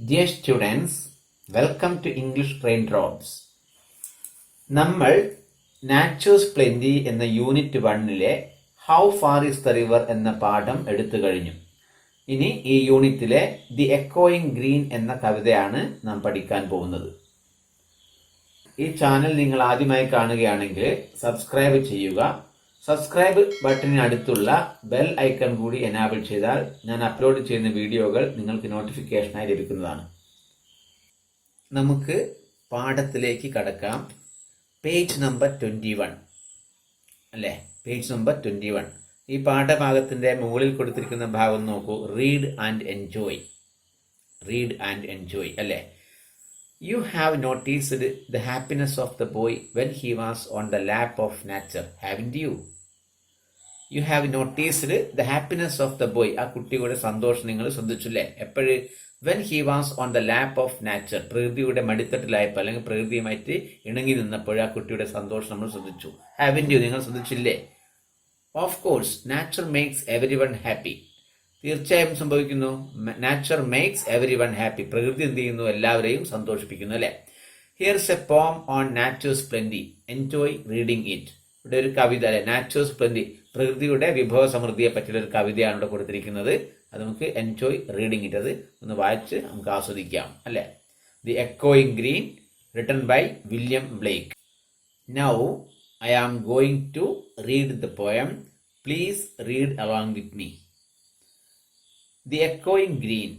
Dear students, welcome to English Raindrops. നമ്മൾ natural splendour എന്ന unit 1-ലെ how far is the river എന്ന പാഠം എടുത്തു കഴിഞ്ഞു. ഇനി ഈ യൂണിറ്റിലെ ദി എക്കോയിങ് ഗ്രീൻ എന്ന കവിതയാണ് നാം പഠിക്കാൻ പോകുന്നത്. ഈ ചാനൽ നിങ്ങൾ ആദ്യമായി കാണുകയാണെങ്കിൽ സബ്സ്ക്രൈബ് ചെയ്യുക. സബ്സ്ക്രൈബ് ബട്ടണിന് അടുത്തുള്ള ബെൽ ഐക്കൺ കൂടി എനാബിൾ ചെയ്താൽ ഞാൻ അപ്ലോഡ് ചെയ്യുന്ന വീഡിയോകൾ നിങ്ങൾക്ക് നോട്ടിഫിക്കേഷനായി ലഭിക്കുന്നതാണ്. നമുക്ക് പാഠത്തിലേക്ക് കടക്കാം. പേജ് നമ്പർ 21 അല്ലേ? Page number 21. ഈ പാഠഭാഗത്തിന്റെ മുകളിൽ കൊടുത്തിരിക്കുന്ന ഭാഗം നോക്കൂ. Read and enjoy. Read and enjoy അല്ലേ? You have noticed the happiness of the boy when he was on the lap of nature, haven't you? You have noticed the happiness of the boy. ആ കുട്ടിയുടെ സന്തോഷം നിങ്ങൾ ശ്രദ്ധിച്ചില്ലേ? എപ്പോഴ്? when he was on the lap of nature, പ്രകൃതിയുടെ മടിത്തട്ടിലായപ്പോൾ അല്ലെങ്കിൽ പ്രകൃതിയുമായിട്ട് ഇണങ്ങി നിന്നപ്പോൾ ആ കുട്ടിയുടെ സന്തോഷം നമ്മൾ ശ്രദ്ധിച്ചു. haven't you? നിങ്ങൾ ശ്രദ്ധിച്ചില്ലേ? of course, nature makes everyone happy. തീർച്ചയായും സംഭവിക്കുന്നു. Nature makes every one happy. പ്രകൃതി എന്ത് ചെയ്യുന്നു? എല്ലാവരെയും സന്തോഷിപ്പിക്കുന്നു അല്ലെ? ഹിയർസ് എ പോം on natural സ്പ്ലെൻഡി, enjoy reading it. ഇവിടെ ഒരു കവിത അല്ലെ? നാച്ചുറൽ സ്പ്ലെൻഡി, പ്രകൃതിയുടെ വിഭവ സമൃദ്ധിയെ പറ്റിയുള്ള ഒരു കവിതയാണ് ഇവിടെ കൊടുത്തിരിക്കുന്നത്. അത് നമുക്ക് എൻജോയ് റീഡിങ് ഇറ്റ്, അത് ഒന്ന് വായിച്ച് നമുക്ക് ആസ്വദിക്കാം അല്ലെ? ദി എക്കോയിങ് green, written by William Blake. Now I am going to read the poem. Please read along with me. The echoing green.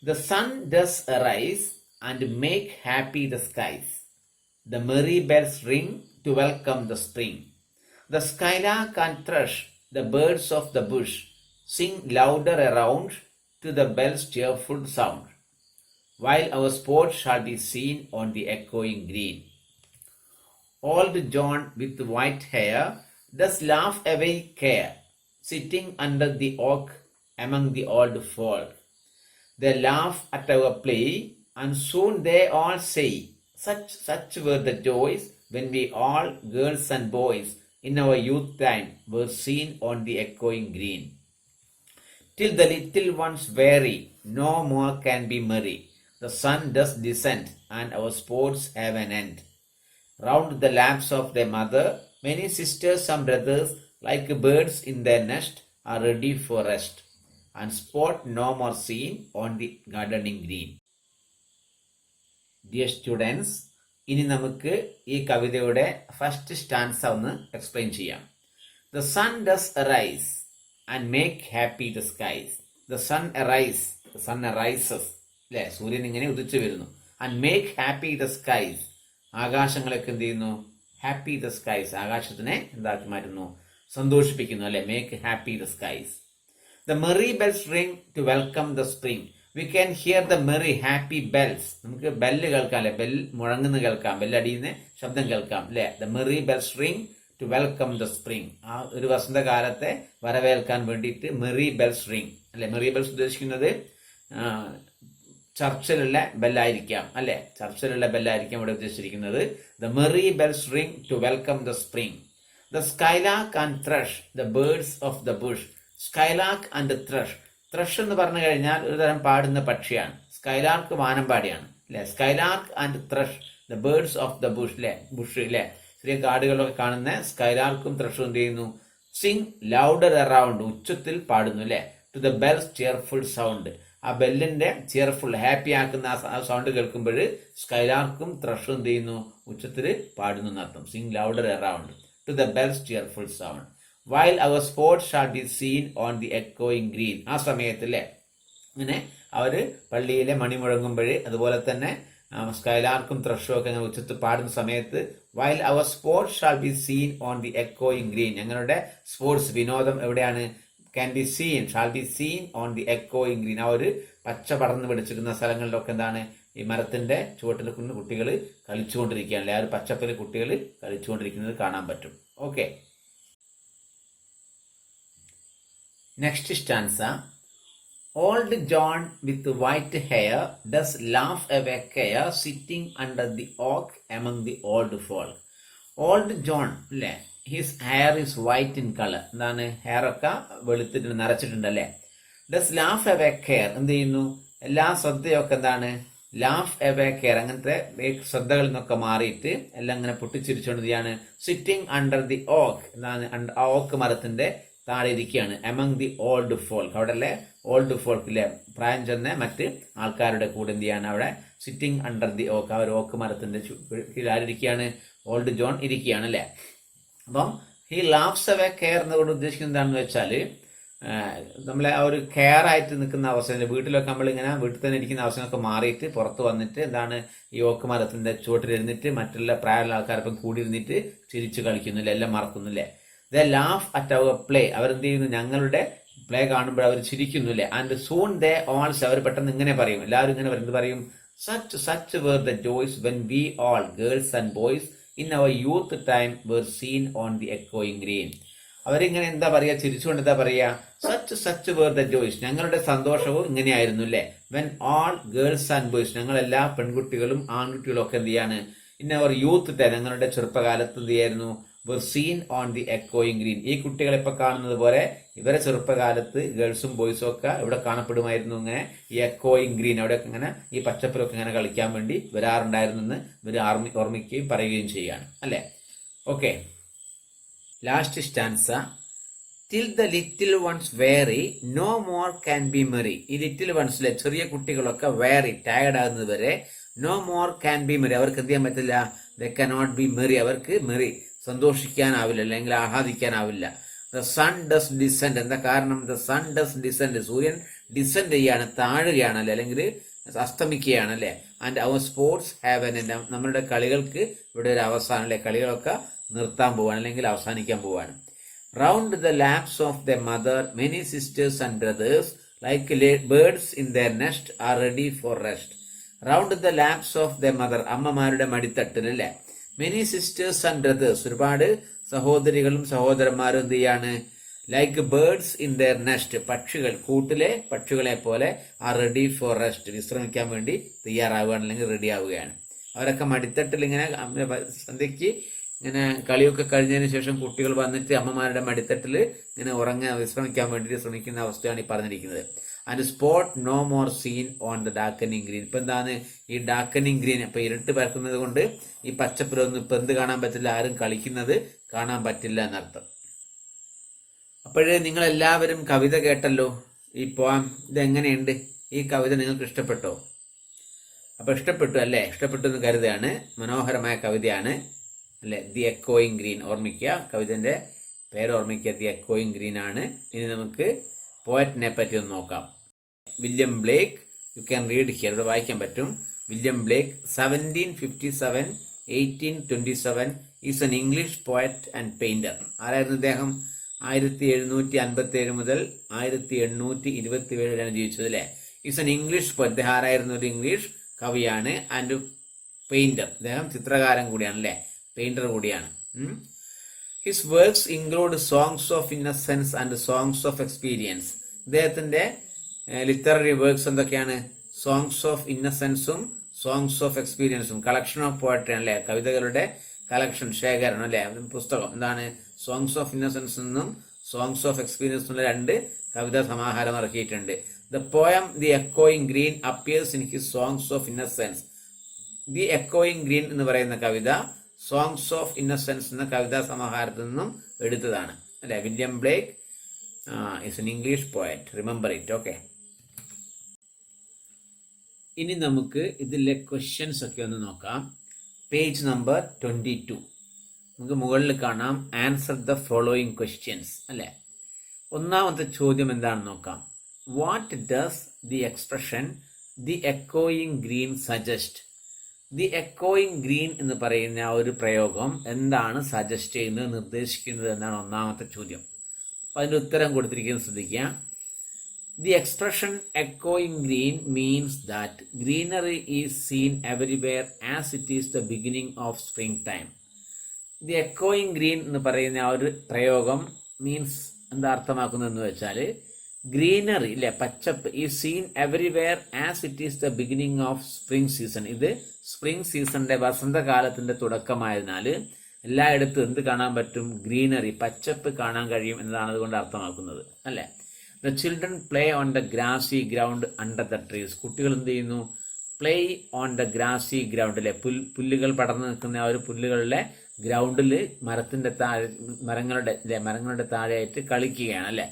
The sun does arise and make happy the skies. The merry bells ring to welcome the spring. The skylark and thrush, the birds of the bush, sing louder around to the bell's cheerful sound, while our sport shall be seen on the echoing green. Old John with white hair does laugh away care, sitting under the oak among the old folk. They laugh at our play, and soon they all say, such were the joys when we all, girls and boys, in our youth time were seen on the echoing green. Till the little ones weary, no more can be merry. The sun does descend, and our sports have an end. Round the laps of their mother, many sisters and brothers, like birds in their nest, are ready for rest, and sport no more seen on the gardening green. Dear students, ഇനി നമുക്ക് ഈ കവിതയുടെ first stanza ഒന്ന് explain ചെയ്യാം. The sun does arise and make happy the skies. The sun arise, the sun arises അല്ലെ? സൂര്യൻ ഇങ്ങനെ ഉദിച്ചു വരുന്നു. And make happy the skies. ആകാശങ്ങളൊക്കെ എന്ത് ചെയ്യുന്നു? Happy the skies. ആകാശത്തിനെ എന്താക്കി മാറ്റുന്നു? സന്തോഷിപ്പിക്കുന്നു അല്ലെ? Make happy the skies. The merry bells ring to welcome the spring. We can hear the merry happy bells. നമുക്ക് ബെല്ല് കേൾക്കാം അല്ലെ? ബെൽ മുഴങ്ങുന്ന കേൾക്കാം, ബെല്ലടിയുന്ന ശബ്ദം കേൾക്കാം അല്ലെ? The merry bells ring to welcome the spring. ആ ഒരു വസന്തകാലത്തെ വരവേൽക്കാൻ വേണ്ടിയിട്ട് മെറി ബെൽസ് റിംഗ് അല്ലെ? മെറി ബെൽസ് ഉദ്ദേശിക്കുന്നത് ചർച്ചിലുള്ള ബെല്ലായിരിക്കാം അല്ലെ? ചർച്ചിലുള്ള ബെല്ലായിരിക്കാം ഇവിടെ ഉദ്ദേശിച്ചിരിക്കുന്നത്. The merry bells ring to welcome the spring. The skylark and thrush, the birds of the bush. Skylark and thrush. Thrush എന്ന് പറഞ്ഞു കഴിഞ്ഞാൽ ഒരു തരം പാടുന്ന പക്ഷിയാണ്. സ്കൈലാർക്ക് വാനമ്പാടിയാണ് അല്ലെ? Skylark and thrush, the birds of the Bush അല്ലെ? ബുഷ് അല്ലെ? ചെറിയ കാടുകളിലൊക്കെ കാണുന്ന സ്കൈലാർക്കും ത്രഷും എന്ത് ചെയ്യുന്നു? സിംഗ് ലൗഡർ അറൗണ്ട്, ഉച്ചത്തിൽ പാടുന്നു അല്ലെ? To the bells cheerful sound. ആ ബെല്ലിന്റെ ചിയർഫുൾ, ഹാപ്പി ആക്കുന്ന ആ സൗണ്ട് കേൾക്കുമ്പോൾ സ്കൈലാർക്കും ത്രഷും എന്ത് ചെയ്യുന്നു? ഉച്ചത്തിൽ പാടുന്നു എന്നർത്ഥം. Sing louder around to the bells cheerful sound. While our sports shall be seen on the echoing green. ആ സമയത്തില്ലേ ഇങ്ങനെ അവര് പള്ളിയിലെ മണി മുഴങ്ങുമ്പോഴേ, അതുപോലെ തന്നെ സ്കൈലാർക്കും ത്രഷും ഒക്കെ അങ്ങനെ ഉച്ചത്ത് പാടുന്ന സമയത്ത് while our sports shall be seen on the echoing green. ഞങ്ങളുടെ സ്പോർട്സ് വിനോദം എവിടെയാണ്? can be seen, shall be seen on the echoing green. ആ ഒരു പച്ച പടർന്ന് പിടിച്ചിരുന്ന സ്ഥലങ്ങളിലൊക്കെ എന്താണ്? ഈ മരത്തിന്റെ ചുവട്ടിൽ കുട്ടികൾ കളിച്ചുകൊണ്ടിരിക്കുകയാണ്. ആ ഒരു പച്ചപ്പിൽ കുട്ടികൾ കളിച്ചുകൊണ്ടിരിക്കുന്നത് കാണാൻ പറ്റും. Okay, next stanza. Old John with white hair does laugh away care, sitting under the oak among the old folk. Old John അല്ലേ? His hair is white in color. എന്താണ്? ഹെയർ ഒക്കെ വെളുത്തിട്ട് നരച്ചിട്ടുണ്ട് അല്ലേ? Does laugh away care. എന്ത് ചെയ്യുന്നു? എല്ലാ ശ്രദ്ധയൊക്കെ എന്താണ് laugh away care, അങ്ങനത്തെ ശ്രദ്ധകളിൽ നിന്നൊക്കെ മാറിയിട്ട് എല്ലാം ഇങ്ങനെ പൊട്ടിച്ചിരിച്ചുകൊണ്ട് സിറ്റിംഗ് അണ്ടർ ദി ഓക്ക്, എന്താണ് ഓക്ക് മരത്തിന്റെ താഴെ ഇരിക്കുകയാണ്. എമംഗ് ദി ഓൾഡ് ഫോൾക്ക്, അവിടെ അല്ലേ ഓൾഡ് ഫോൾക്കിലെ പ്രായം ചെന്ന മറ്റ് ആൾക്കാരുടെ കൂടെ എന്ത് ചെയ്യാണ് അവിടെ സിറ്റിംഗ് അണ്ടർ ദി ഓക്ക്, അവർ ഓക്ക് മരത്തിന്റെ കീഴിലിരിക്കുകയാണ്, ഓൾഡ് ജോൺ ഇരിക്കുകയാണ് അല്ലേ. അപ്പം ഈ ലാഫ്സ് അവേ കെയർ എന്നതുകൊണ്ട് ഉദ്ദേശിക്കുന്നത് എന്താണെന്ന് വെച്ചാൽ നമ്മളെ ആ ഒരു കെയർ ആയിട്ട് നിൽക്കുന്ന അവസരം, വീട്ടിലൊക്കെ നമ്മളിങ്ങനെ വീട്ടിൽ തന്നെ ഇരിക്കുന്ന അവസരമൊക്കെ മാറിയിട്ട് പുറത്ത് വന്നിട്ട് എന്താണ് ഈ ഓക്ക് മരത്തിന്റെ ചുവട്ടിലിരുന്നിട്ട് മറ്റുള്ള പ്രായമുള്ള ആൾക്കാരൊപ്പം കൂടിയിരുന്നിട്ട് ചിരിച്ചു കളിക്കുന്നില്ല, എല്ലാം മറക്കുന്നില്ലേ. The laugh at our play, അവരെന്ത് ചെയ്യുന്നു ഞങ്ങളുടെ പ്ലേ കാണുമ്പോൾ അവർ ചിരിക്കുന്നില്ലേ. ആൻഡ് സൂൺ ദേ ഓൾസ്, അവർ പെട്ടെന്ന് ഇങ്ങനെ പറയും, എല്ലാവരും ഇങ്ങനെ എന്ത് പറയും, such were the joys when we all girls and boys in our youth time were seen on the എക്കോയിങ് ഗ്രീൻ. അവരിങ്ങനെ എന്താ പറയാ, ചിരിച്ചുകൊണ്ട് എന്താ പറയാ, സച്ച് വേർ ദ ജോയ്സ്, ഞങ്ങളുടെ സന്തോഷവും ഇങ്ങനെയായിരുന്നു അല്ലേ. When all girls and boys, ഞങ്ങളെല്ലാ പെൺകുട്ടികളും ആൺകുട്ടികളും ഒക്കെ എന്ത് ചെയ്യാണ്, ഇൻ അവർ യൂത്ത് ടൈം, ഞങ്ങളുടെ ചെറുപ്പകാലത്ത് എന്ത് ചെയ്യായിരുന്നു, were seen on the echoing green. ഈ കുട്ടികളെ ഇപ്പൊ കാണുന്നത് പോലെ ഇവരെ ചെറുപ്പകാലത്ത് ഗേൾസും ബോയ്സും ഒക്കെ ഇവിടെ കാണപ്പെടുമായിരുന്നു. ഇങ്ങനെ ഈ എക്കോയിങ് ഗ്രീൻ, അവിടെ ഇങ്ങനെ ഈ പച്ചപ്പിലൊക്കെ ഇങ്ങനെ കളിക്കാൻ വേണ്ടി വരാറുണ്ടായിരുന്നു എന്ന് ഇവർ ഓർമ്മിക്കുകയും പറയുകയും ചെയ്യാണ് അല്ലെ. Okay, last stanza. Till the little ones weary no more can be merry. ഈ ലിറ്റിൽ വൺസിലെ ചെറിയ കുട്ടികളൊക്കെ വേറി ടയർഡ് ആകുന്നത് വരെ no more can be merry, അവർക്ക് എന്ത് ചെയ്യാൻ പറ്റില്ല, ദ കനോട്ട് ബി മെറി, അവർക്ക് മെറി സന്തോഷിക്കാനാവില്ല അല്ലെങ്കിൽ ആഹ്ലാദിക്കാനാവില്ല. ദ സൺ ഡസ് ഡിസെൻഡ്, എന്താ കാരണം, ദ സൺ ഡസ് ഡിസെൻഡ്, സൂര്യൻ ഡിസെൻഡ് ചെയ്യാണ്, താഴുകയാണല്ലേ, അല്ലെങ്കിൽ അസ്തമിക്കുകയാണ് അല്ലെ. And our sports have an end, നമ്മളുടെ കളികൾക്ക് ഇവിടെ ഒരു അവസാനം അല്ലെ, കളികളൊക്കെ നിർത്താൻ പോവാണ് അല്ലെങ്കിൽ അവസാനിക്കാൻ പോവാണ്. Round the laps of the mother many sisters and brothers like birds in there nest are ready for rest. Round the laps of the mother, അമ്മമാരുടെ മടിത്തട്ടിൽ അല്ലെ. മെനി സിസ്റ്റേഴ്സ് ആൻഡ് ബ്രദേഴ്സ്, ഒരുപാട് സഹോദരികളും സഹോദരന്മാരും എന്ത് ചെയ്യാണ്, like birds in there nest, പക്ഷികൾ കൂട്ടിലെ പക്ഷികളെ പോലെ ആ റെഡി ഫോർ റെസ്റ്റ്, വിശ്രമിക്കാൻ വേണ്ടി തയ്യാറാവുകയാണ് അല്ലെങ്കിൽ റെഡി ആവുകയാണ്. അവരൊക്കെ മടിത്തട്ടിൽ ഇങ്ങനെ സന്ധ്യയ്ക്ക് ഇങ്ങനെ കളിയൊക്കെ കഴിഞ്ഞതിന് ശേഷം കുട്ടികൾ വന്നിട്ട് അമ്മമാരുടെ മടിത്തട്ടിൽ ഇങ്ങനെ വിശ്രമിക്കാൻ വേണ്ടി ശ്രമിക്കുന്ന അവസ്ഥയാണ് ഈ പറഞ്ഞിരിക്കുന്നത്. And spot no more seen on the darkening green. ഇപ്പൊ എന്താണ് ഈ ഡാർക്കനിങ് ഗ്രീൻ, ഇപ്പൊ ഇരുട്ട് പരക്കുന്നത് കൊണ്ട് ഈ പച്ചപ്പിലൊന്നും ഇപ്പൊ എന്ത് കാണാൻ പറ്റില്ല, ആരും കളിക്കുന്നത് കാണാൻ പറ്റില്ല എന്നർത്ഥം. അപ്പോഴേ നിങ്ങൾ എല്ലാവരും കവിത കേട്ടല്ലോ, ഈ പോം ഇതെങ്ങനെയുണ്ട്, ഈ കവിത നിങ്ങൾക്ക് ഇഷ്ടപ്പെട്ടോ? അപ്പൊ ഇഷ്ടപ്പെട്ടു അല്ലേ, ഇഷ്ടപ്പെട്ടു എന്ന് കരുതുകയാണ്. മനോഹരമായ കവിതയാണ് അല്ലെ. ദി എക്കോയിങ് ഗ്രീൻ, ഓർമ്മിക്കുക, കവിതന്റെ പേര് ഓർമ്മിക്കുക, ദി എക്കോയിങ് ഗ്രീൻ ആണ്. ഇനി നമുക്ക് പോയറ്റിനെ പറ്റി ഒന്ന് നോക്കാം. William Blake, you can read here, ഇവിടെ വായിക്കാൻ പറ്റും. William Blake 1757-1827 is N English poet and painter. ആരായിരുന്നു ഇദ്ദേഹം? 1757 മുതൽ 1827 ജീവിച്ചത് അല്ലെ. ഈസ് എൻ ഇംഗ്ലീഷ് പോയറ്റ്, ഇദ്ദേഹം ആരായിരുന്നു? ഒരു ഇംഗ്ലീഷ് കവിയാണ്. ആൻഡ് പെയിന്റർ, ഇദ്ദേഹം ചിത്രകാരൻ കൂടിയാണ് അല്ലെ, പെയിന്റർ കൂടിയാണ്. His works include songs of innocence and songs of experience. ഇദ്ദേഹത്തിന്റെ ലിറ്റററി വർക്ക്സ് എന്തൊക്കെയാണ്? സോങ്സ് ഓഫ് ഇന്നസെൻസും സോങ്സ് ഓഫ് എക്സ്പീരിയൻസും. കളക്ഷൻ ഓഫ് പോയട്രി അല്ലെ, കവിതകളുടെ കളക്ഷൻ, ശേഖരണം അല്ലെ, പുസ്തകം. എന്താണ്? സോങ്സ് ഓഫ് ഇന്നസെൻസ് എന്നും സോങ്സ് ഓഫ് എക്സ്പീരിയൻസ് എന്നുള്ള 2 കവിതാ സമാഹാരം ഇറക്കിയിട്ടുണ്ട്. ദ പോയം ദി എക്കോയിങ് green appears in his songs of innocence. The എക്കോയിങ് ഗ്രീൻ എന്ന് പറയുന്ന കവിത സോങ്സ് ഓഫ് ഇന്നസെൻസ് എന്ന കവിതാ സമാഹാരത്തിൽ നിന്നും എടുത്തതാണ് അല്ലെ. William Blake is an English poet, remember it. Okay, ഇനി നമുക്ക് ഇതിലെ ക്വസ്റ്റ്യൻസ് ഒക്കെ ഒന്ന് നോക്കാം. പേജ് നമ്പർ 22 നമുക്ക് മുകളിൽ കാണാം. ആൻസർ ദ ഫോളോയിങ് ക്വസ്റ്റ്യൻസ് അല്ലെ. ഒന്നാമത്തെ ചോദ്യം എന്താണെന്ന് നോക്കാം. What does the expression the എക്കോയിങ് ഗ്രീൻ സജസ്റ്റ്? ദി എക്കോയിങ് ഗ്രീൻ എന്ന് പറയുന്ന ആ ഒരു പ്രയോഗം എന്താണ് സജസ്റ്റ് ചെയ്യുന്നത്, നിർദ്ദേശിക്കുന്നത് എന്നാണ് ഒന്നാമത്തെ ചോദ്യം. അപ്പൊ അതിന്റെ ഉത്തരം കൊടുത്തിരിക്കുന്നത് ശ്രദ്ധിക്കുക. ദി എക്സ്പ്രഷൻ എക്കോയിങ് green means that greenery is seen everywhere as it is the beginning of spring time. The എക്കോയിങ് ഗ്രീൻ എന്ന് പറയുന്ന ആ ഒരു പ്രയോഗം മീൻസ് എന്താ അർത്ഥമാക്കുന്നതെന്ന് വെച്ചാൽ, ഗ്രീനറി ഇല്ലേ, പച്ചപ്പ്, ഈ seen everywhere as it is the beginning of spring season. ഇത് സ്പ്രിംഗ് സീസണിന്റെ വസന്തകാലത്തിന്റെ തുടക്കമായതിനാൽ എല്ലായിടത്തും എന്ത് കാണാൻ പറ്റും? ഗ്രീനറി, പച്ചപ്പ് കാണാൻ കഴിയും എന്നതാണ് അതുകൊണ്ട് അർത്ഥമാക്കുന്നത് അല്ലെ. The children play on the grassy ground under the trees. കുട്ടികൾ എന്ത് ചെയ്യുന്നു? Play on the grassy ground, അല്ലെ, പുല്ലുകൾ പടർന്നു നിൽക്കുന്ന ആ ഒരു പുല്ലുകളുടെ ഗ്രൗണ്ടിൽ മരത്തിന്റെ താഴെ മരങ്ങളുടെ താഴെയായിട്ട് കളിക്കുകയാണ്, അല്ലെ.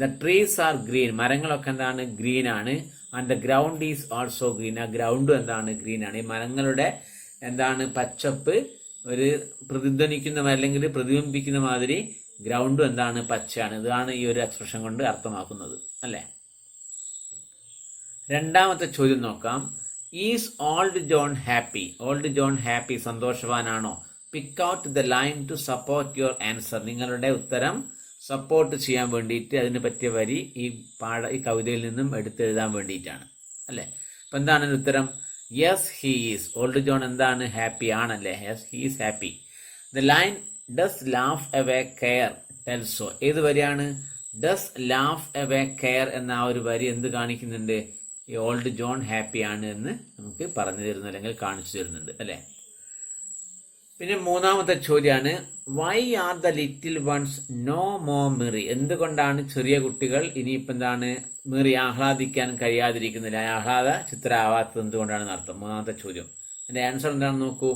ദ ട്രീസ് ആർ ഗ്രീൻ, മരങ്ങളൊക്കെ എന്താണ്? ഗ്രീൻ ആണ്. And the ground is also green, ആ ഗ്രൗണ്ടും എന്താണ്? ഗ്രീൻ ആണ്. ഈ മരങ്ങളുടെ എന്താണ്? പച്ചപ്പ് ഒരു പ്രതിധ്വനിക്കുന്ന അല്ലെങ്കിൽ പ്രതിബിംബിക്കുന്ന മാതിരി ഗ്രൗണ്ടും എന്താണ്? പച്ചയാണ്. ഇതാണ് ഈ ഒരു എക്സ്പ്രഷൻ കൊണ്ട് അർത്ഥമാക്കുന്നത്, അല്ലെ. രണ്ടാമത്തെ ചോദ്യം നോക്കാം. Is old John happy? Old John happy, സന്തോഷവാനാണോ? Pick out the line to support your answer. നിങ്ങളുടെ ഉത്തരം സപ്പോർട്ട് ചെയ്യാൻ വേണ്ടിയിട്ട് അതിന് പറ്റിയ വരി ഈ കവിതയിൽ നിന്നും എടുത്തെഴുതാൻ വേണ്ടിയിട്ടാണ്, അല്ലേ. അപ്പം എന്താണ് ഉത്തരം? Yes he is. Old John എന്താണ്? ഹാപ്പി ആണല്ലേ. Yes he is happy. The line does laugh away care tells so. ഏത് വരിയാണ്? ഡസ് ലാഫ് അവേ കെയർ എന്ന ആ ഒരു വരി എന്ത് കാണിക്കുന്നുണ്ട്? ഈ ഓൾഡ് ജോൺ ഹാപ്പി ആണ് എന്ന് നമുക്ക് പറഞ്ഞു തരുന്നു, അല്ലെങ്കിൽ കാണിച്ചു തരുന്നുണ്ട്, അല്ലേ. പിന്നെ മൂന്നാമത്തെ ചോദ്യമാണ്, why are the little ones no more merry? എന്തുകൊണ്ടാണ് ചെറിയ കുട്ടികൾ ഇനിയിപ്പോൾ എന്താണ് മെറി ആഹ്ലാദിക്കാൻ കഴിയാതിരിക്കുന്നില്ല, ആഹ്ലാദ ചിത്രമാവാത്തത് എന്തുകൊണ്ടാണെന്ന് അർത്ഥം. മൂന്നാമത്തെ ചോദ്യം. അതിന്റെ ആൻസർ എന്താണെന്ന് നോക്കൂ.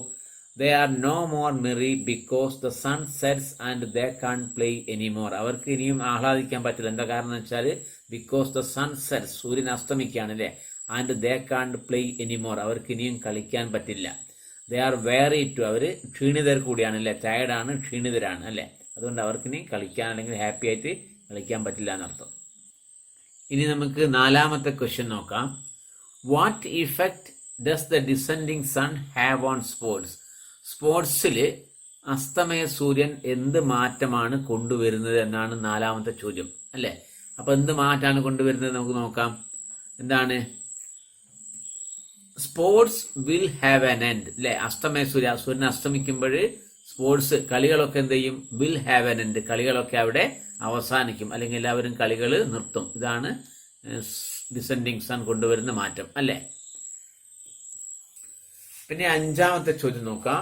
They are no more merry because the sun sets and they can't play anymore. അവർക്ക് ഇനിയും ആഹ്ലാദിക്കാൻ പറ്റില്ല. എന്താ കാരണം എന്ന് വെച്ചാൽ ബിക്കോസ് ദ സൺ സെറ്റ്സ്, സൂര്യൻ അസ്തമിക്കുകയാണ്, അല്ലേ. And they can't play anymore, അവർക്ക് ഇനിയും കളിക്കാൻ പറ്റില്ല. ദേ ആർ വെയറി ടു, അവർ ക്ഷീണിതർ കൂടിയാണ്, അല്ലേ. ടയർഡാണ്, ക്ഷീണിതരാണ്, അല്ലേ. അതുകൊണ്ട് അവർക്കിനി കളിക്കാൻ അല്ലെങ്കിൽ ഹാപ്പി ആയിട്ട് കളിക്കാൻ പറ്റില്ല എന്നർത്ഥം. ഇനി നമുക്ക് നാലാമത്തെ ക്വസ്റ്റ്യൻ നോക്കാം. What effect does the descending sun have on sports? സ്പോർട്സിൽ അസ്തമയ സൂര്യൻ എന്ത് മാറ്റമാണ് കൊണ്ടുവരുന്നത് എന്നാണ് നാലാമത്തെ ചോദ്യം, അല്ലേ. അപ്പൊ എന്ത് മാറ്റമാണ് കൊണ്ടുവരുന്നത് നമുക്ക് നോക്കാം. എന്താണ്? Sports will have an end, അല്ലെ. അസ്തമയ സൂര്യൻ അസ്തമിക്കുമ്പോൾ സ്പോർട്സ് കളികളൊക്കെ എന്ത് ചെയ്യും? വിൽ ഹാവ് ആൻ എൻഡ്, കളികളൊക്കെ അവിടെ അവസാനിക്കും, അല്ലെങ്കിൽ എല്ലാവരും കളികൾ നിർത്തും. ഇതാണ് ഡിസെൻഡിങ് സൺ കൊണ്ടുവരുന്ന മാറ്റം, അല്ലേ. പിന്നെ അഞ്ചാമത്തെ ചോദ്യം നോക്കാം.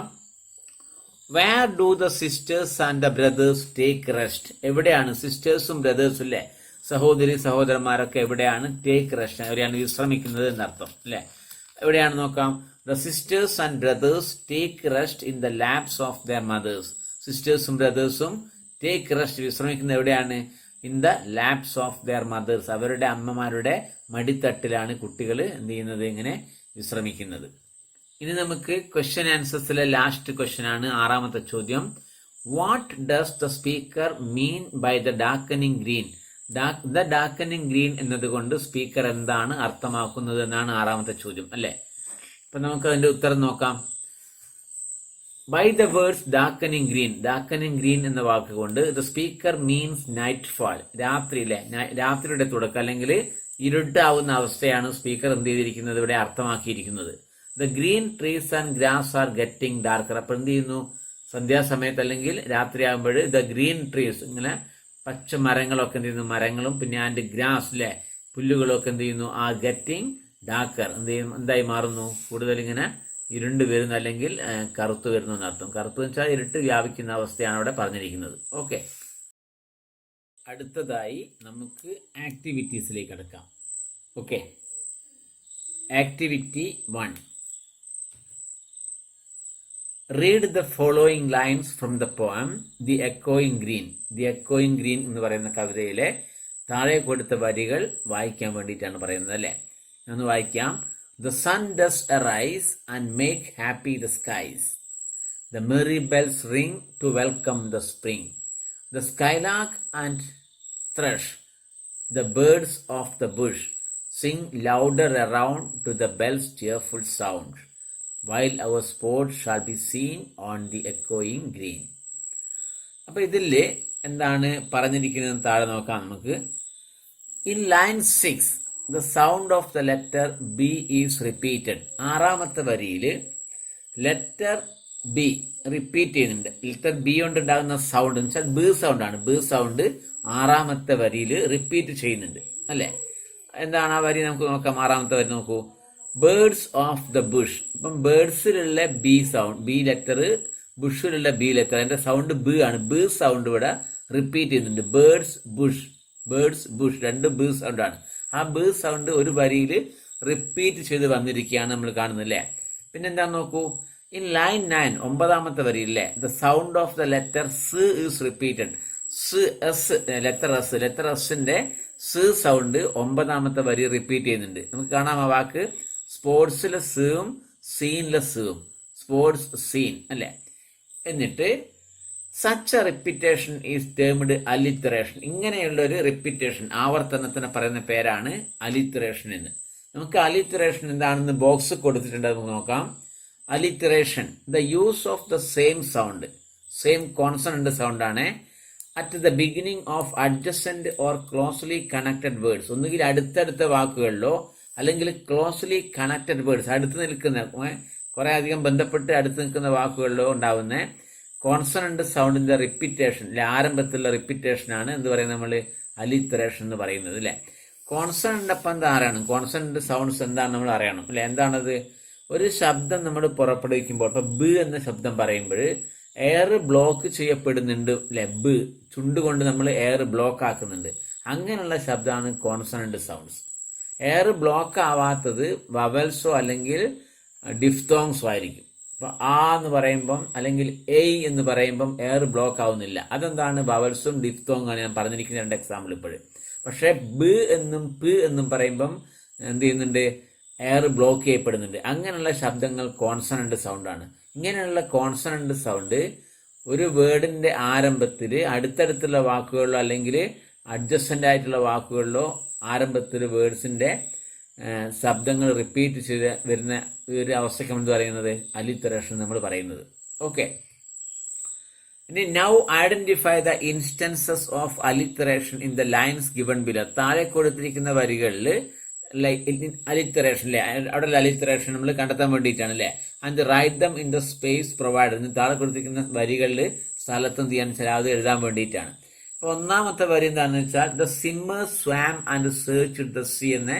Where do the sisters and the brothers take rest? എവിടെയാണ് സിസ്റ്റേഴ്സും ബ്രദേഴ്സും, അല്ലെ, സഹോദരി സഹോദരന്മാരൊക്കെ എവിടെയാണ് ടേക്ക് റെസ്റ്റ്, എവിടെയാണ് വിശ്രമിക്കുന്നത് എന്നർത്ഥം, അല്ലെ. എവിടെയാണ് നോക്കാം. The sisters and brothers take rest in the laps of their mothers. സിസ്റ്റേഴ്സും ബ്രദേഴ്സും ടേക്ക് റെസ്റ്റ്, വിശ്രമിക്കുന്നത് എവിടെയാണ്? In the laps of their mothers, അവരുടെ അമ്മമാരുടെ മടിത്തട്ടിലാണ് കുട്ടികൾ എന്ത് ചെയ്യുന്നത്? ഇങ്ങനെ വിശ്രമിക്കുന്നത്. ഇനി നമുക്ക് ക്വസ്റ്റ്യൻ ആൻസേഴ്സിലെ ലാസ്റ്റ് ക്വസ്റ്റ്യൻ ആണ്, ആറാമത്തെ ചോദ്യം. What does the speaker mean by the darkening green? The darkening green എന്നതുകൊണ്ട് സ്പീക്കർ എന്താണ് അർത്ഥമാക്കുന്നത് എന്നാണ് ആറാമത്തെ ചോദ്യം, അല്ലെ. അപ്പൊ നമുക്ക് അതിന്റെ ഉത്തരം നോക്കാം. By the words darkening green എന്ന വാക്കുകൊണ്ട് the speaker means nightfall, രാത്രിയിലെ രാത്രിയുടെ തുടക്കം അല്ലെങ്കിൽ ഇരുട്ടാവുന്ന അവസ്ഥയാണ് സ്പീക്കർ എന്ത് ചെയ്തിരിക്കുന്നത്? ഇവിടെ അർത്ഥമാക്കിയിരിക്കുന്നത്. The green trees and grass are getting darker. അപ്പൊ എന്ത് ചെയ്യുന്നു? സന്ധ്യാസമയത്ത് അല്ലെങ്കിൽ രാത്രിയാകുമ്പോൾ ദ ഗ്രീൻ ട്രീസ്, ഇങ്ങനെ പച്ച മരങ്ങളൊക്കെ എന്ത് ചെയ്യുന്നു? മരങ്ങളും പിന്നെ ആൻഡ് ഗ്രാസ്, അല്ലെ, പുല്ലുകളൊക്കെ എന്ത് ചെയ്യുന്നു? ആ ഗെറ്റിംഗ് ഡാർക്കർ, എന്ത് ചെയ്യും? എന്തായി മാറുന്നു? കൂടുതൽ ഇങ്ങനെ ഇരുണ്ട് വരുന്നു അല്ലെങ്കിൽ കറുത്തു വരുന്നു എന്നർത്ഥം. കറുത്തു വെച്ചാൽ ഇരുട്ട് വ്യാപിക്കുന്ന അവസ്ഥയാണ് അവിടെ പറഞ്ഞിരിക്കുന്നത്. ഓക്കെ, അടുത്തതായി നമുക്ക് ആക്ടിവിറ്റീസിലേക്ക് കടക്കാം. Okay, activity 1. Read the following lines from the poem the എക്കോയിങ് ഗ്രീൻ. ദി എക്കോയിങ് ഗ്രീൻ എന്ന് പറയുന്ന കവിതയിലെ താഴെ കൊടുത്ത വരികൾ വായിക്കാൻ വേണ്ടിയിട്ടാണ് പറയുന്നത്, അല്ലേ. ഒന്ന് വായിക്കാം. The sun does arise and make happy the skies. The merry bells ring to welcome the spring. The skylark and thrush, the birds of the bush, sing louder around to the bell's cheerful sound, while our sport shall be seen on the echoing green. അപ്പോൾ ഇതിൽ എന്താണ് പറഞ്ഞിരിക്കുന്നത് താഴെ നോക്കാം നമുക്ക്. In line 6, the sound of the letter B is repeated. ആറാമത്തെ വരിയിൽ letter B repeat ചെയ്യുന്നുണ്ട്. ലെറ്റർ ബി കൊണ്ട് ഉണ്ടാകുന്ന സൗണ്ട് എന്ന് വെച്ചാൽ ബി സൗണ്ട് ആണ്. ബി സൗണ്ട് ആറാമത്തെ വരിയിൽ റിപ്പീറ്റ് ചെയ്യുന്നുണ്ട്, അല്ലെ. എന്താണ് ആ വരി? നമുക്ക് നോക്കാം. ആറാമത്തെ വരി നോക്കൂ. Birds of the bush. അപ്പം ബേർഡ്സിലുള്ള ബി സൗണ്ട്, ബി ലെറ്റർ, ബുഷിലുള്ള ബി ലെറ്റർ, അതിന്റെ സൗണ്ട് ബി ആണ്. ബി സൗണ്ട് ഇവിടെ റിപ്പീറ്റ് ചെയ്യുന്നുണ്ട്. ബേർഡ്സ്, ബുഷ്, ബേർഡ്സ് ബുഷ്, രണ്ട് ബ് സൗണ്ടാണ്. ആ ബ് സൗണ്ട് ഒരു വരിയിൽ റിപ്പീറ്റ് ചെയ്ത് വന്നിരിക്കുകയാണ് നമ്മൾ കാണുന്നത് അല്ലേ. പിന്നെന്താ നോക്കൂ, ഇൻ ലൈൻ 9 9ാമത്തെ വരിയില്ലേ, the sound of the letter S is repeated. Letter എസിന്റെ സ് സൗണ്ട് 9ാമത്തെ വരി റിപ്പീറ്റ് ചെയ്യുന്നുണ്ട്. നമുക്ക് കാണാം ആ വാക്ക് സ്പോർട്സിലെ സും സീനിലെ സും, സ്പോർട്സ് സീൻ അല്ലെ. എന്നിട്ട് such A repetition is termed alliteration. ഇങ്ങനെയുള്ള ഒരു റിപ്പീറ്റേഷൻ, ആവർത്തനത്തിന് പറയുന്ന പേരാണ് അലിറ്ററേഷൻ എന്ന്. നമുക്ക് അലിറ്ററേഷൻ എന്താണെന്ന് ബോക്സ് കൊടുത്തിട്ടുണ്ട്, നമുക്ക് നോക്കാം. Alliteration, the use of the same sound, same consonant sound ആണ് at the beginning of adjacent or closely connected words. ഒന്നുകിൽ അടുത്തടുത്ത വാക്കുകളിലോ അല്ലെങ്കിൽ ക്ലോസ്ലി കണക്റ്റഡ് വേർഡ്സ്, അടുത്ത് നിൽക്കുന്ന കുറെ അധികം ബന്ധപ്പെട്ട് അടുത്ത് നിൽക്കുന്ന വാക്കുകളിലോ ഉണ്ടാവുന്ന കോൺസണന്റ് സൗണ്ടിന്റെ റിപ്പീറ്റേഷൻ, ആരംഭത്തിലുള്ള റിപ്പീറ്റേഷൻ ആണ് എന്ത് പറയുന്നത്, നമ്മൾ അലിറ്ററേഷൻ എന്ന് പറയുന്നത് അല്ലെ. കോൺസണന്റ് അപ്പം എന്താ അറിയണം, കോൺസണന്റ് സൗണ്ട്സ് എന്താണ് നമ്മൾ അറിയണം അല്ലെ. എന്താണത്, ഒരു ശബ്ദം നമ്മൾ പുറപ്പെടുവിക്കുമ്പോൾ, ഇപ്പൊ ബ് എന്ന ശബ്ദം പറയുമ്പോൾ എയർ ബ്ലോക്ക് ചെയ്യപ്പെടുന്നുണ്ട് അല്ലെ. ബ് ചുണ്ടുകൊണ്ട് നമ്മൾ എയർ ബ്ലോക്ക് ആക്കുന്നുണ്ട്. അങ്ങനെയുള്ള ശബ്ദമാണ് കോൺസണന്റ് സൗണ്ട്സ്. എയർ ബ്ലോക്ക് ആവാത്തത് വവൽസോ അല്ലെങ്കിൽ ഡിഫ്തോങ്സോ ആയിരിക്കും. ഇപ്പൊ ആ എന്ന് പറയുമ്പം അല്ലെങ്കിൽ എയ് എന്ന് പറയുമ്പം എയർ ബ്ലോക്ക് ആവുന്നില്ല. അതെന്താണ്, വവൽസും ഡിഫ്തോങ് ആണ് ഞാൻ പറഞ്ഞിരിക്കുന്ന രണ്ട് എക്സാമ്പിൾ ഇപ്പോഴും. പക്ഷെ ബ് എന്നും പ് എന്നും പറയുമ്പം എന്ത് ചെയ്യുന്നുണ്ട്, എയർ ബ്ലോക്ക് ചെയ്യപ്പെടുന്നുണ്ട്. അങ്ങനെയുള്ള ശബ്ദങ്ങൾ കോൺസണന്റ് സൗണ്ടാണ്. ഇങ്ങനെയുള്ള കോൺസണന്റ് സൗണ്ട് ഒരു വേർഡിന്റെ ആരംഭത്തിൽ അടുത്തടുത്തുള്ള വാക്കുകളിലോ അല്ലെങ്കിൽ അഡ്ജസ്റ്റന്റ് ആയിട്ടുള്ള വാക്കുകളിലോ ആരംഭത്തിൽ വേർഡ്സിന്റെ ശബ്ദങ്ങൾ റിപ്പീറ്റ് ചെയ്ത് വരുന്ന ഒരു അവസ്ഥയ്ക്ക് എന്ത് പറയുന്നത്, അലിറ്ററേഷൻ നമ്മൾ പറയുന്നത്. ഓക്കെ, ഇനി now identify the instances of alliteration in the lines given below. താഴെ കൊടുത്തിരിക്കുന്ന വരികളിൽ അലിറ്ററേഷൻ അല്ലെ, അവിടെ അലിറ്ററേഷൻ നമ്മൾ കണ്ടെത്താൻ വേണ്ടിയിട്ടാണ് അല്ലെ. And write them in the space provide. താഴെ കൊടുത്തിരിക്കുന്ന വരികളിൽ സ്ഥലത്തും ചെയ്യാൻ വെച്ചാൽ അത് എഴുതാൻ വേണ്ടിയിട്ടാണ്. ഇപ്പൊ ഒന്നാമത്തെ വരി എന്താണെന്ന് വെച്ചാൽ the swimmer swam and search the sea എന്ന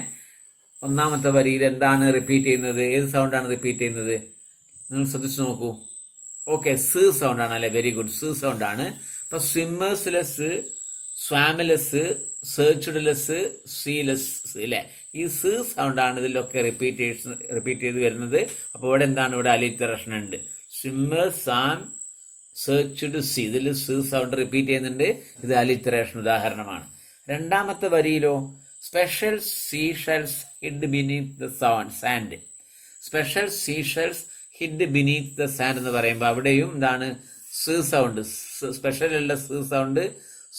ഒന്നാമത്തെ വരിയിൽ എന്താണ് റിപ്പീറ്റ് ചെയ്യുന്നത്, ഏത് സൗണ്ടാണ് റിപ്പീറ്റ് ചെയ്യുന്നത്, നിങ്ങൾ ശ്രദ്ധിച്ചു നോക്കൂ. ഓക്കെ, സ് സൗണ്ടാണ് അല്ലെ, വെരി ഗുഡ്, സ് സൗണ്ടാണ്. അപ്പൊ സ്വിമ്മേഴ്സിലെസ്, സ്വാമിലെസ്, സെർച്ച്ഡ്ലെസ്, സീലെസ് അല്ലെ. ഈ സ് സൗണ്ടാണ് ഇതിലൊക്കെ റിപ്പീറ്റ് ചെയ്ത് വരുന്നത്. അപ്പോൾ ഇവിടെ എന്താണ്, ഇവിടെ അലിറ്ററേഷൻ ഉണ്ട്. സ്വിമ്മർ, സാം, സെർച്ച്ഡ്, സി, ഇതിൽ സ് സൗണ്ട് റിപ്പീറ്റ് ചെയ്യുന്നുണ്ട്. ഇത് അലിറ്ററേഷൻ ഉദാഹരണമാണ്. രണ്ടാമത്തെ വരിയിലോ special seashells hid beneath the sand. Special seashells hid beneath the sand എന്ന് പറയുമ്പോൾ അവിടെയും എന്താണ്, സ് സൗണ്ട്. സ്പെഷ്യലുള്ള സ് സൗണ്ട്,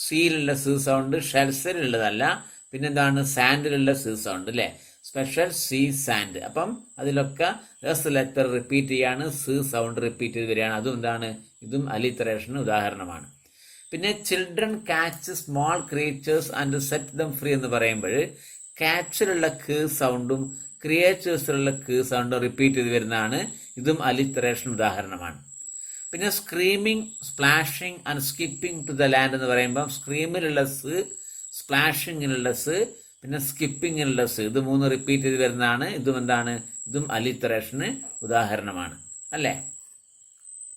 സീലുള്ള സ് സൗണ്ട്, ഷെൽസിലുള്ളതല്ല. പിന്നെന്താണ്, സാൻഡിലുള്ള സ് സൗണ്ട് അല്ലെ. Special sea sand. അപ്പം അതിലൊക്കെ എസ് ലെറ്റർ റിപ്പീറ്റ് ചെയ്യാണ്, സ് സൗണ്ട് റിപ്പീറ്റ് ചെയ്ത് വരികയാണ്. അതും എന്താണ്, ഇതും അലിറ്ററേഷന് ഉദാഹരണമാണ്. പിന്നെ children catch small creatures and set dum free എന്ന് പറയുമ്പോൾ ക്യാച്ചിലുള്ള ക്ക് സൗണ്ടും ക്രിയേച്ചേഴ്സിലുള്ള ക്ക് സൗണ്ടും റിപ്പീറ്റ് ചെയ്ത് വരുന്നതാണ്. ഇതും അലിറ്ററേഷൻ ഉദാഹരണമാണ്. പിന്നെ screaming, splashing and skipping to the land എന്ന് പറയുമ്പോൾ സ്ക്രീമിലുള്ള സ്, സ്പ്ലാഷിങ്ങിനുള്ള സ്, പിന്നെ സ്കിപ്പിങ്ങിനുള്ള സ്, ഇത് മൂന്ന് റിപ്പീറ്റ് ചെയ്ത് വരുന്നതാണ്. ഇതും എന്താണ്, ഇതും അലിറ്ററേഷന് ഉദാഹരണമാണ് അല്ലേ.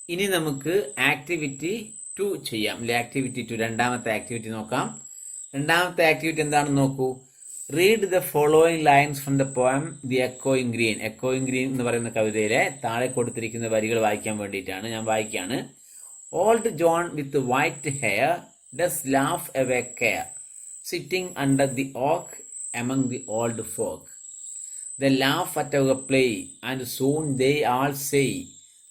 ഇനി നമുക്ക് ആക്ടിവിറ്റി 2 ചെയ്യാം അല്ലെ. ആക്ടിവിറ്റി 2, രണ്ടാമത്തെ ആക്ടിവിറ്റി നോക്കാം. രണ്ടാമത്തെ ആക്ടിവിറ്റി എന്താണെന്ന് നോക്കൂ. Read the following lines from the poem the എക്കോയിങ് ഗ്രീൻ. എക്കോയിങ് ഗ്രീൻ എന്ന് പറയുന്ന കവിതയിലെ താഴെ കൊടുത്തിരിക്കുന്ന വരികൾ വായിക്കാൻ വേണ്ടിയിട്ടാണ്. ഞാൻ വായിക്കുകയാണ്. Old John with white hair does laugh away care sitting under the oak among the old folk. They laugh at our play and soon they all say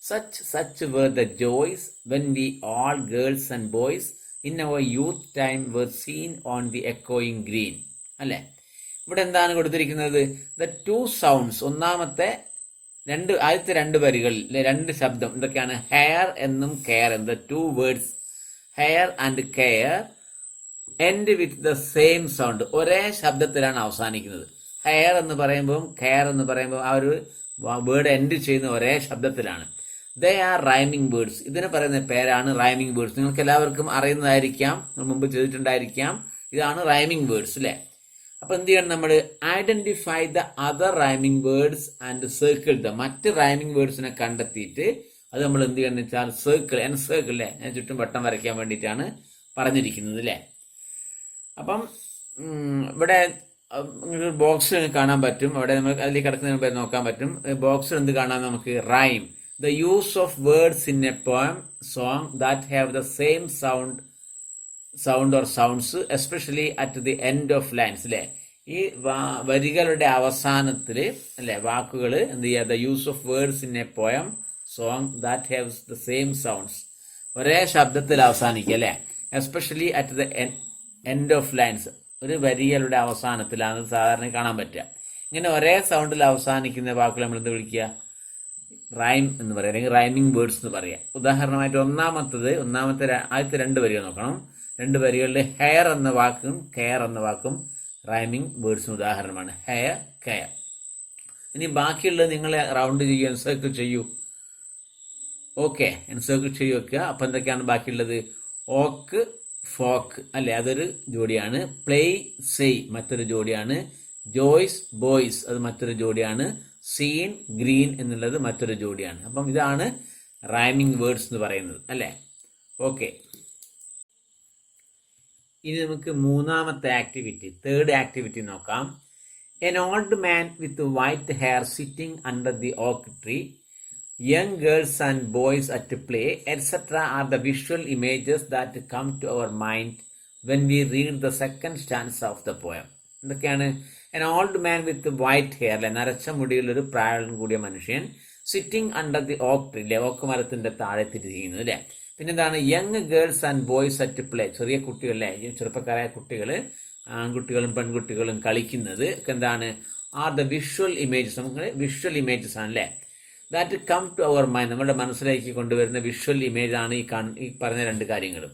such were the joys when we all girls and boys in our youth time were seen on the echoing green. അല്ലെ, ഇവിടെ എന്താണ് കൊടുത്തിരിക്കുന്നത്, the two sounds. ഒന്നാമത്തെ ആദ്യത്തെ രണ്ട് വരികളിൽ രണ്ട് ശബ്ദം എന്തൊക്കെയാണ്, ഹെയർ എന്നും കെയർ എന്നും. The two words hair and care end with the same sound. ഒരേ ശബ്ദത്തിലാണ് അവസാനിക്കുന്നത്. ഹെയർ എന്ന് പറയുമ്പോൾ കെയർ എന്ന് പറയുമ്പോൾ ആ ഒരു വേർഡ് എൻഡ് ചെയ്യുന്ന ഒരേ ശബ്ദത്തിലാണ്. They are rhyming words. ഇതിന് പറയുന്ന പേരാണ് റൈമിംഗ് വേർഡ്സ്. നിങ്ങൾക്ക് എല്ലാവർക്കും അറിയുന്നതായിരിക്കാം, മുമ്പ് ചെയ്തിട്ടുണ്ടായിരിക്കാം. ഇതാണ് റൈമിംഗ് വേർഡ്സ് അല്ലെ. അപ്പൊ എന്ത് ചെയ്യണം, നമ്മൾ identify the other rhyming words and circle the. മറ്റ് റൈമിംഗ് വേർഡ്സിനെ കണ്ടെത്തിയിട്ട് അത് നമ്മൾ എന്ത് ചെയ്യണം വെച്ചാൽ സർക്കിൾ അല്ലേ, ഞാൻ ചുറ്റും വട്ടം വരയ്ക്കാൻ വേണ്ടിയിട്ടാണ് പറഞ്ഞിരിക്കുന്നത് അല്ലേ. അപ്പം ഇവിടെ ബോക്സ് കാണാൻ പറ്റും. അവിടെ നമ്മൾ അതിൽ കിടക്കുന്നതിന് മുമ്പേ നോക്കാൻ പറ്റും. ബോക്സിൽ എന്ത് കാണാൻ നമുക്ക്? Rhyme. The use of words in A poem song that have the same sound or sounds especially at the end of lines. അല്ലേ, ഈ വരികളുടെ അവസാനത്തിൽ അല്ലെ വാക്കുകൾ എന്ത് ചെയ്യുക? The use of words in A poem song that haves the same sounds, ഒരേ ശബ്ദത്തിൽ അവസാനിക്കുക. അല്ലെ, especially at the end of lines, ഒരു വരികളുടെ അവസാനത്തിലാണ് സാധാരണ കാണാൻ പറ്റുക. ഇങ്ങനെ ഒരേ സൗണ്ടിൽ അവസാനിക്കുന്ന വാക്കുകൾ നമ്മൾ എന്ത് വിളിക്കുക? റൈം എന്ന് പറയുക, അല്ലെങ്കിൽ റൈമിംഗ് വേർഡ്സ് എന്ന് പറയുക. ഉദാഹരണമായിട്ട് ആദ്യത്തെ 2 വരികൾ നോക്കണം. 2 വരികളിൽ ഹെയർ എന്ന വാക്കും കെയർ എന്ന വാക്കും റൈമിംഗ് വേർഡ്സിന് ഉദാഹരണമാണ്. Hair, care. ഇനി ബാക്കിയുള്ളത് നിങ്ങൾ റൗണ്ട് ചെയ്യുക, എൻസർക്കിൾ ചെയ്യൂ. ഓക്കെ, എൻസർക്കിൾ ചെയ്ത് വെക്കുക. അപ്പം എന്തൊക്കെയാണ് ബാക്കിയുള്ളത്? ഓക്ക്, ഫോക്ക് അല്ലെ, അതൊരു ജോഡിയാണ്. പ്ലേ, സെയ് മറ്റൊരു ജോഡിയാണ്. ജോയ്സ്, ബോയ്സ് അത് മറ്റൊരു ജോഡിയാണ്. സീൻ, ഗ്രീൻ എന്നുള്ളത് മറ്റൊരു ജോഡിയാണ്. അപ്പം ഇതാണ് റൈമിംഗ് വേർഡ്സ് എന്ന് പറയുന്നത് അല്ലേ. ഓക്കെ, ഇനി നമുക്ക് മൂന്നാമത്തെ ആക്ടിവിറ്റി, തേർഡ് ആക്ടിവിറ്റി നോക്കാം. An old man with white hair sitting under the oak tree, young girls and boys at play, etc. are the visual images that come to our mind when we read the second stanza of the poem. എന്തൊക്കെയാണ്? an old man with white hair, അല്ലെ, നരച്ച മുടിയുള്ളൊരു പ്രായം കൂടിയ മനുഷ്യൻ, sitting under the oak tree, അല്ലെ, oak മരത്തിന്റെ താഴെ തിരിയുന്നത് അല്ലെ. പിന്നെന്താണ്? Young girls and boys at play, ചെറിയ കുട്ടികളെ, ചെറുപ്പക്കാരായ കുട്ടികൾ, ആൺകുട്ടികളും പെൺകുട്ടികളും കളിക്കുന്നത് എന്താണ്? Are the visual images. നമുക്ക് വിഷ്വൽ ഇമേജസ് ആണ് അല്ലേ, that come to our mind, നമ്മുടെ മനസ്സിലേക്ക് കൊണ്ടുവരുന്ന വിഷ്വൽ ഇമേജ് ആണ് ഈ പറഞ്ഞ 2 കാര്യങ്ങളും.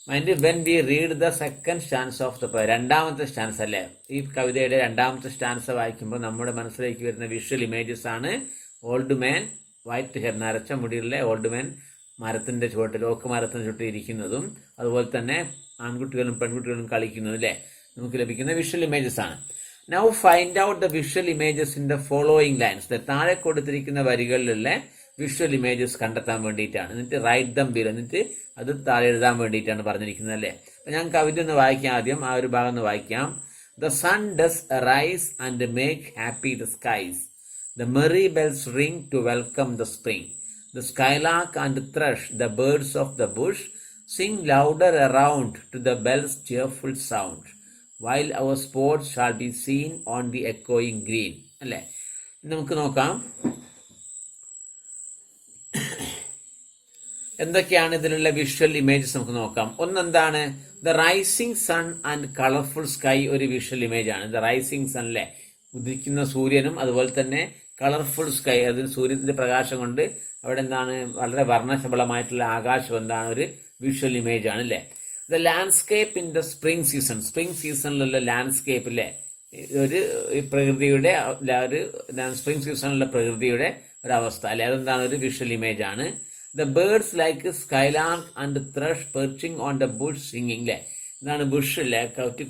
Mind when we read the second stanza of the poem, രണ്ടാമത്തെ സ്റ്റാൻസ് അല്ലേ, ഈ കവിതയുടെ രണ്ടാമത്തെ സ്റ്റാൻസ് വായിക്കുമ്പോൾ നമ്മുടെ മനസ്സിലേക്ക് വരുന്ന വിഷ്വൽ ഇമേജസ് ആണ് ഓൾഡ് മാൻ വൈറ്റ് ഹെയർ, നരച്ച മുടിയുള്ള ഓൾഡ് മാൻ മരത്തിന്റെ ചുവട്ടിൽ, ഓക്ക് മരത്തിന്റെ ചുവട്ടിൽ ഇരിക്കുന്നതും അതുപോലെ തന്നെ ആൺകുട്ടികളും പെൺകുട്ടികളും കളിക്കുന്നതും അല്ലേ, നമുക്ക് ലഭിക്കുന്ന വിഷ്വൽ ഇമേജസ് ആണ്. Now find out the visual images in the following lines. താഴെ കൊടുത്തിരിക്കുന്ന വരികളിലുള്ള വിഷ്വൽ ഇമേജസ് കണ്ടെത്താൻ വേണ്ടിയിട്ടാണ്. എന്നിട്ട് റൈറ്റ് ദം ബിലോ, എന്നിട്ട് അത് താഴെ എഴുതാൻ വേണ്ടിയിട്ടാണ് പറഞ്ഞിരിക്കുന്നത് അല്ലേ. അപ്പം ഞാൻ കവിത ഒന്ന് വായിക്കാം. ആദ്യം ആ ഒരു ഭാഗം ഒന്ന് വായിക്കാം. The sun does arise and make happy the skies. The merry bells ring to welcome the spring. The skylark and thrush, the birds of the bush, sing louder around to the bell's cheerful sound. While our sports shall be seen on the echoing green. അല്ലേ, നമുക്ക് നോക്കാം എന്തൊക്കെയാണ് ഇതിലുള്ള visual images. നമുക്ക് നോക്കാം. ഒന്നെന്താണ്? The rising sun and colourful sky ഒരു visual image ആണ്. ദ റൈസിംഗ് സൺ അല്ലേ, ഉദിക്കുന്ന സൂര്യനും അതുപോലെ തന്നെ കളർഫുൾ സ്കൈ, അതിന് സൂര്യന്റെ പ്രകാശം കൊണ്ട് അവിടെ എന്താണ്, വളരെ വർണ്ണശബളമായിട്ടുള്ള ആകാശം എന്താണ്, ഒരു വിഷ്വൽ ഇമേജ് ആണ് അല്ലേ. The landscape in the spring season, spring സീസണിലുള്ള ലാൻഡ്സ്കേപ്പ് അല്ലേ, ഒരു പ്രകൃതിയുടെ ഒരു സ്പ്രിംഗ് സീസണിലുള്ള പ്രകൃതിയുടെ ഒരവസ്ഥ അല്ലെ, അതെന്താണ്, ഒരു വിഷ്വൽ ഇമേജ് ആണ്. The birds like skylark and thrush perching on the bush singing അല്ലെ, ഇതാണ് ബുഷ് അല്ലെ,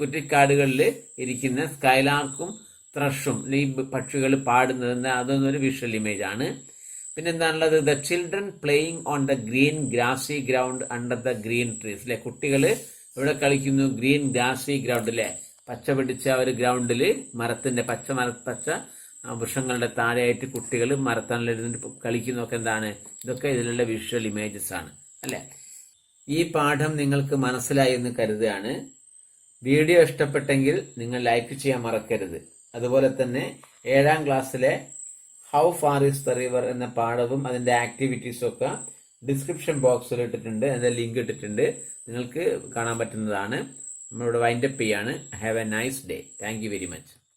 കുറ്റിക്കാടുകളിൽ ഇരിക്കുന്ന സ്കൈലാർക്കും ത്രഷും ഈ പക്ഷികൾ പാടുന്നത്, അതൊന്നൊരു വിഷ്വൽ ഇമേജ് ആണ്. പിന്നെന്താണുള്ളത്? The children playing on the green grassy ground under the green trees അല്ലെ, കുട്ടികൾ ഇവിടെ കളിക്കുന്നു ഗ്രീൻ ഗ്രാസി ഗ്രൗണ്ട് അല്ലെ, പച്ച പിടിച്ച ഒരു ഗ്രൗണ്ടിൽ മരത്തിന്റെ പച്ച വൃക്ഷങ്ങളുടെ താഴെയായിട്ട് കുട്ടികൾ മരത്തണലിരുന്നിട്ട് കളിക്കുന്നതൊക്കെ എന്താണ്, ഇതൊക്കെ ഇതിലുള്ള വിഷ്വൽ ഇമേജസ് ആണ് അല്ലെ. ഈ പാഠം നിങ്ങൾക്ക് മനസ്സിലായി എന്ന് കരുതുകയാണ്. വീഡിയോ ഇഷ്ടപ്പെട്ടെങ്കിൽ നിങ്ങൾ ലൈക്ക് ചെയ്യാൻ മറക്കരുത്. അതുപോലെ തന്നെ 7ാം ക്ലാസ്സിലെ how far is the river എന്ന പാഠവും അതിന്റെ ആക്ടിവിറ്റീസും ഒക്കെ ഡിസ്ക്രിപ്ഷൻ ബോക്സിൽ ഇട്ടിട്ടുണ്ട്, അതിന്റെ ലിങ്ക് ഇട്ടിട്ടുണ്ട്, നിങ്ങൾക്ക് കാണാൻ പറ്റുന്നതാണ്. നമ്മളിവിടെ വൈൻഡപ്പ് ചെയ്യാണ്. Have A nice day. Thank you very much.